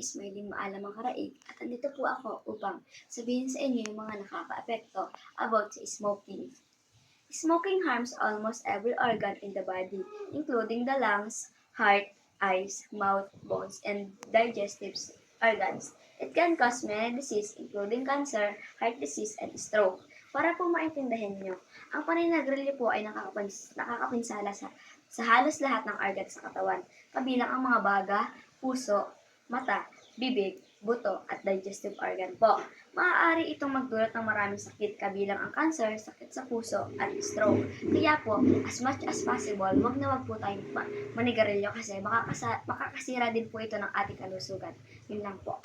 is Maylin Maalam ang Karaig at andito po ako upang sabihin sa inyo yung mga nakakaapekto about sa smoking. Smoking harms almost every organ in the body, including the lungs, heart, eyes, mouth, bones, and digestive organs. It can cause many diseases including cancer, heart disease, and stroke. Para po maintindihan nyo, ang paninagrilyo po ay nakakapinsala sa halos lahat ng organ sa katawan, kabilang ang mga baga, puso, mata, bibig, buto, at digestive organ po. Maaari itong magdulot ng maraming sakit kabilang ang cancer, sakit sa puso, at stroke. Kaya po, as much as possible, wag na wag po tayong manigarilyo kasi makakasira din po ito ng ating kalusugan. Yun lang po.